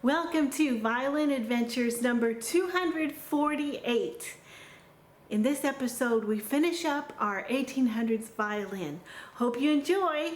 Welcome to Violin Adventures number 248. In this episode, we finish up our 1800s violin. Hope you enjoy.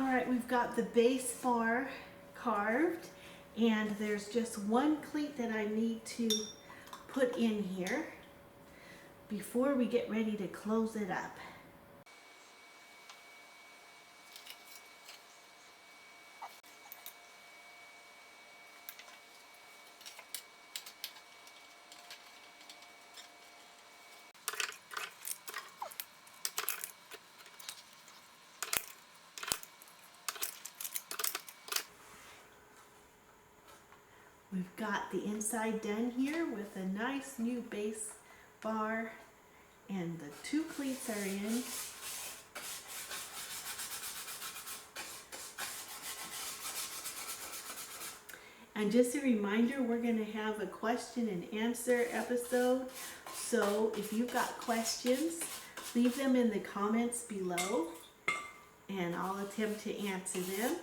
Alright, we've got the bass bar carved, and there's just one cleat that I need to put in here before we get ready to close it up. We've got the inside done here with a nice new bass bar, and the two cleats are in. And just a reminder, we're going to have a question and answer episode. So if you've got questions, leave them in the comments below and I'll attempt to answer them.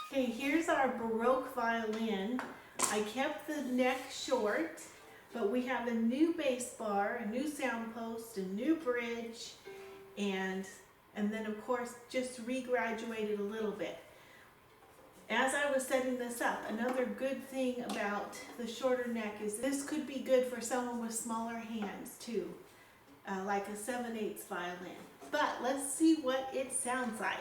Okay, here's our Baroque violin. I kept the neck short, but we have a new bass bar, a new sound post, a new bridge, and then of course just regraduated a little bit. As I was setting this up, another good thing about the shorter neck is this could be good for someone with smaller hands too, like a 7/8 violin. But let's see what it sounds like.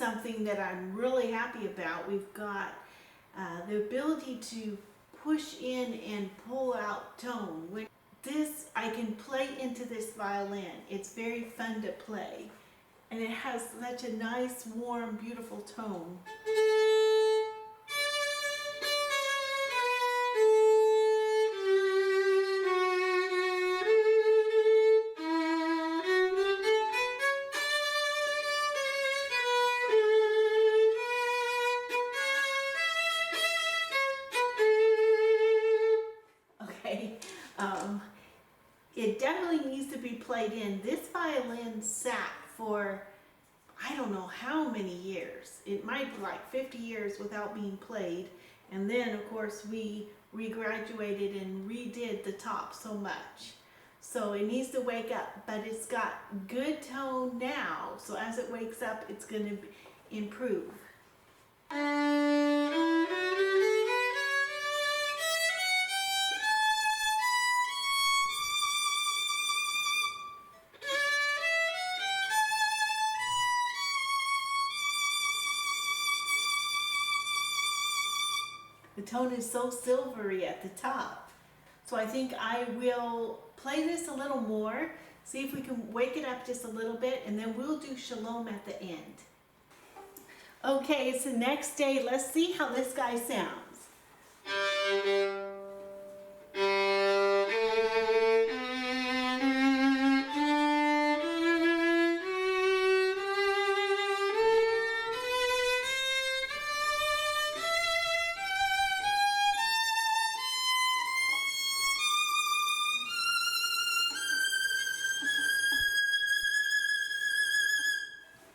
something that I'm really happy about. We've got the ability to push in and pull out tone. This, I can play into this violin. It's very fun to play. And it has such a nice, warm, beautiful tone. Okay, it definitely needs to be played in. This violin sat for I don't know how many years. It might be like 50 years without being played. And then, of course, we regraduated and redid the top so much. So it needs to wake up, but it's got good tone now. So as it wakes up, it's going to improve. The tone is so silvery at the top. So I think I will play this a little more, see if we can wake it up just a little bit, and then we'll do Shalom at the end. Okay, it's the next day. Let's see how this guy sounds.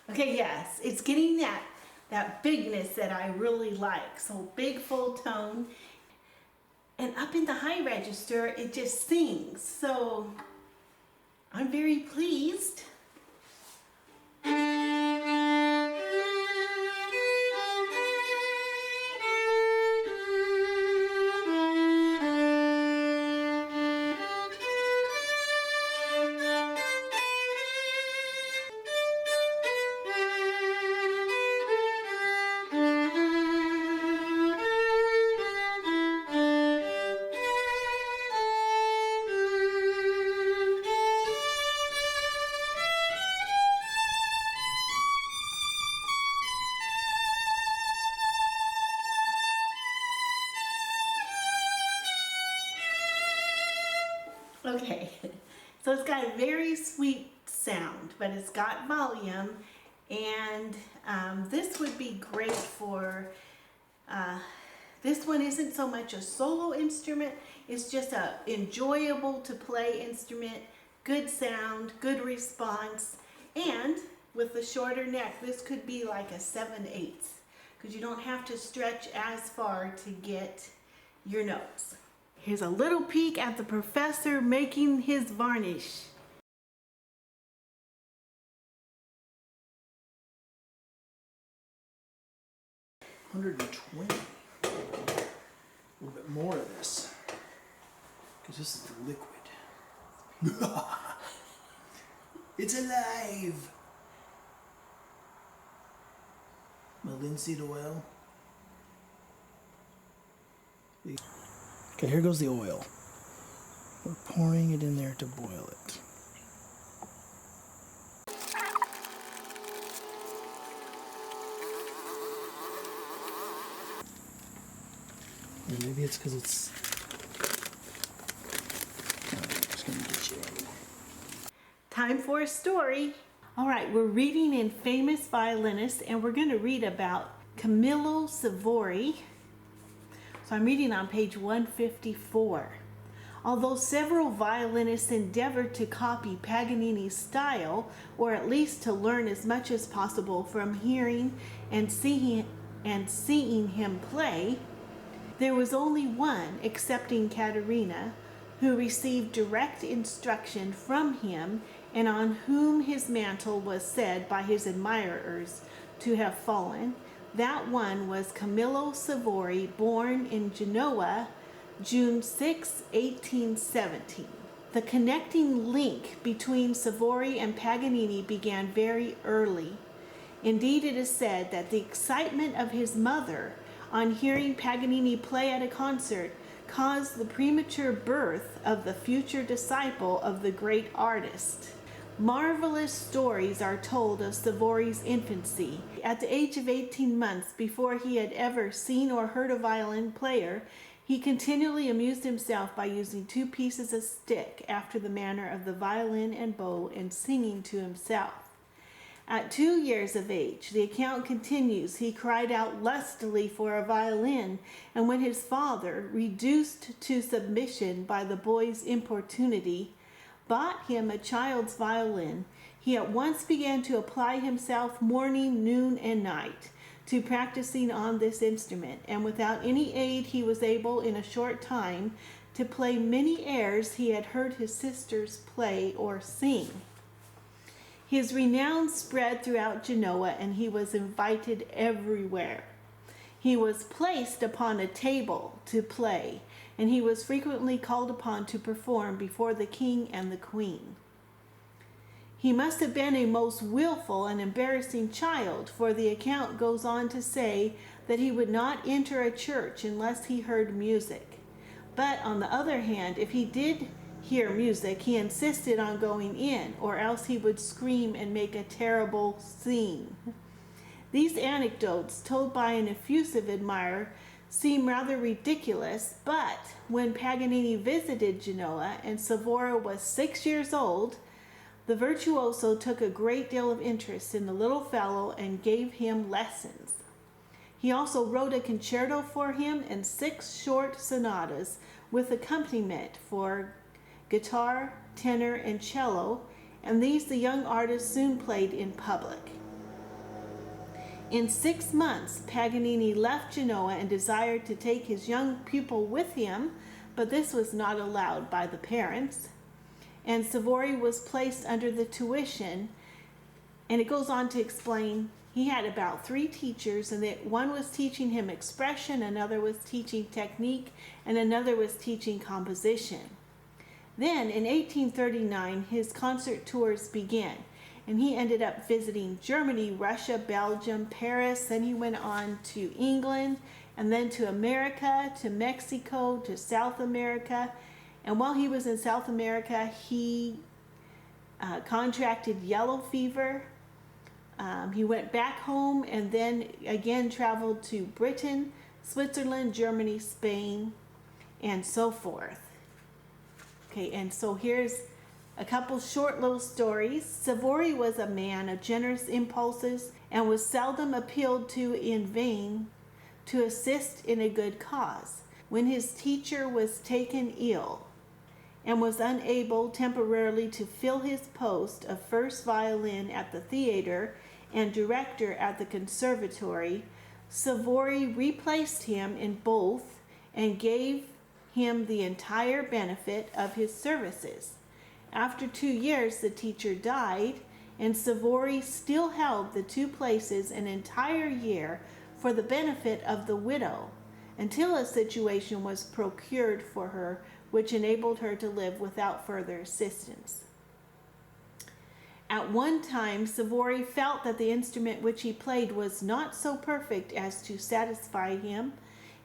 Okay, yes, it's getting that bigness that I really like. So big, full tone. And up in the high register, it just sings. So I'm very pleased. Okay, so it's got a very sweet sound, but it's got volume, and this would be great for, this one isn't so much a solo instrument, it's just a enjoyable to play instrument, good sound, good response, and with the shorter neck, this could be like a 7/8, because you don't have to stretch as far to get your notes. Here's a little peek at the professor making his varnish. $120. A little bit more of this, because this is the liquid. It's alive. My linseed oil. Okay, here goes the oil. We're pouring it in there to boil it. And maybe it's because it's... I'm just gonna get you. Time for a story. All right, we're reading in Famous Violinists, and we're going to read about Camilo Savori. So I'm reading on page 154. Although several violinists endeavored to copy Paganini's style, or at least to learn as much as possible from hearing and seeing him play, there was only one, excepting Caterina, who received direct instruction from him and on whom his mantle was said by his admirers to have fallen. That one was Camilo Savori, born in Genoa, June 6, 1817. The connecting link between Savori and Paganini began very early. Indeed, it is said that the excitement of his mother on hearing Paganini play at a concert caused the premature birth of the future disciple of the great artist. Marvelous stories are told of Savori's infancy. At the age of 18 months, before he had ever seen or heard a violin player, he continually amused himself by using 2 pieces of stick after the manner of the violin and bow and singing to himself. At 2 years of age, the account continues, he cried out lustily for a violin, and when his father, reduced to submission by the boy's importunity, bought him a child's violin, he at once began to apply himself morning, noon, and night to practicing on this instrument, and without any aid he was able in a short time to play many airs he had heard his sisters play or sing. His renown spread throughout Genoa, and he was invited everywhere. He was placed upon a table to play, and he was frequently called upon to perform before the king and the queen. He must have been a most willful and embarrassing child, for the account goes on to say that he would not enter a church unless he heard music. But on the other hand, if he did hear music, he insisted on going in, or else he would scream and make a terrible scene. These anecdotes, told by an effusive admirer, seem rather ridiculous, but when Paganini visited Genoa and Savori was 6 years old, the virtuoso took a great deal of interest in the little fellow and gave him lessons. He also wrote a concerto for him and 6 short sonatas with accompaniment for guitar, tenor, and cello, and these the young artist soon played in public. In 6 months, Paganini left Genoa and desired to take his young pupil with him, but this was not allowed by the parents, and Savori was placed under the tuition, and it goes on to explain he had about 3 teachers, and that one was teaching him expression, another was teaching technique, and another was teaching composition. Then, in 1839, his concert tours began, and he ended up visiting Germany, Russia, Belgium, Paris. Then he went on to England, and then to America, to Mexico, to South America. And while he was in South America, he contracted yellow fever. He went back home and then again traveled to Britain, Switzerland, Germany, Spain, and so forth. Okay, and so here's a couple short little stories. Savori was a man of generous impulses and was seldom appealed to in vain to assist in a good cause. When his teacher was taken ill and was unable temporarily to fill his post of first violin at the theater and director at the conservatory, Savori replaced him in both and gave him the entire benefit of his services. After 2 years, the teacher died, and Savori still held the 2 places an entire year for the benefit of the widow, until a situation was procured for her which enabled her to live without further assistance. At one time, Savori felt that the instrument which he played was not so perfect as to satisfy him.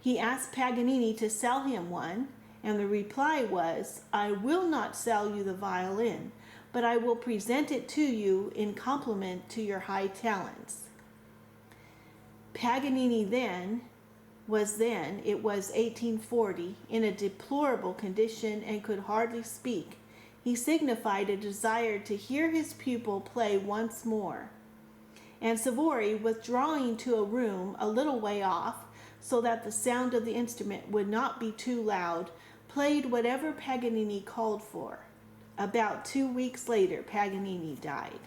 He asked Paganini to sell him one, and the reply was, "I will not sell you the violin, but I will present it to you in compliment to your high talents." Paganini it was 1840, in a deplorable condition and could hardly speak. He signified a desire to hear his pupil play once more. And Savori, withdrawing to a room a little way off, so that the sound of the instrument would not be too loud, played whatever Paganini called for. About 2 weeks later, Paganini died.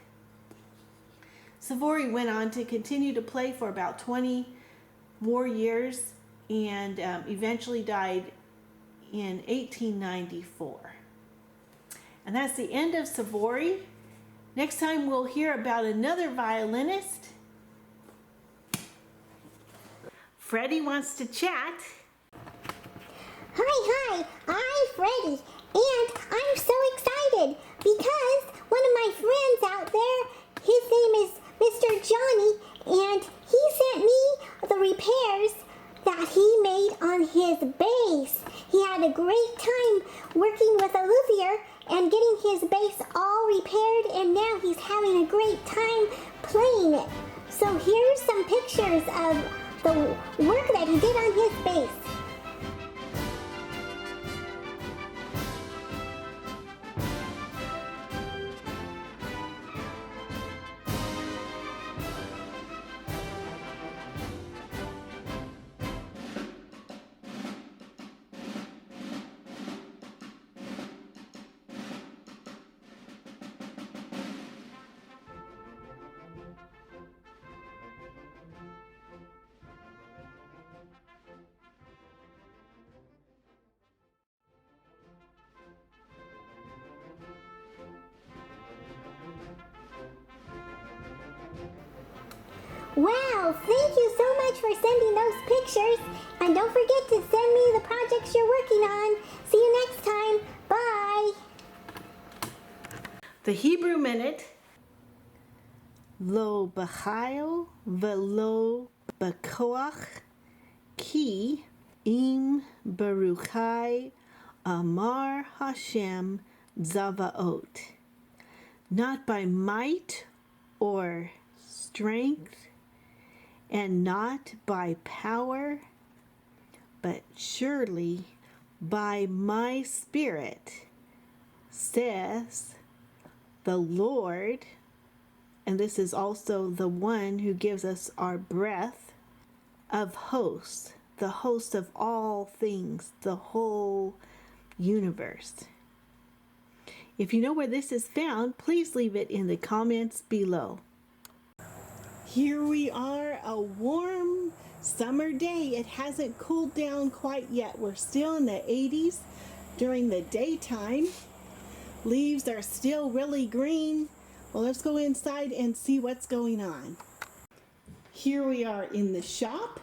Savori went on to continue to play for about 20 more years and eventually died in 1894. And that's the end of Savori. Next time we'll hear about another violinist. Freddie wants to chat. Hi, I'm Freddie, and I'm so excited because one of my friends out there, his name is Mr. Johnny, was having a great time playing it. So here's some pictures of the work that he did on his bass. Wow, thank you so much for sending those pictures. And don't forget to send me the projects you're working on. See you next time. Bye. The Hebrew Minute. Lo b'chayil velo b'koach ki im baruchai amar Hashem zavaot. Not by might or strength, and not by power, but surely by my spirit, says the Lord. And this is also the one who gives us our breath, of hosts, the host of all things, the whole universe. If you know where this is found, please leave it in the comments below. Here we are, a warm summer day. It hasn't cooled down quite yet. We're still in the 80s during the daytime. Leaves are still really green. Well, let's go inside and see what's going on. Here we are in the shop.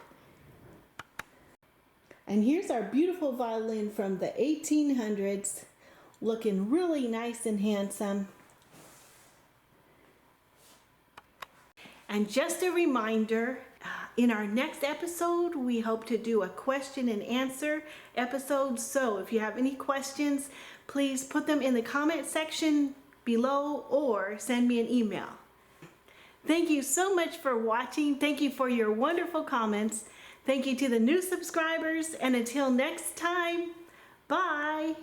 And here's our beautiful violin from the 1800s, looking really nice and handsome. And just a reminder, in our next episode, we hope to do a question and answer episode. So if you have any questions, please put them in the comment section below or send me an email. Thank you so much for watching. Thank you for your wonderful comments. Thank you to the new subscribers. And until next time, bye.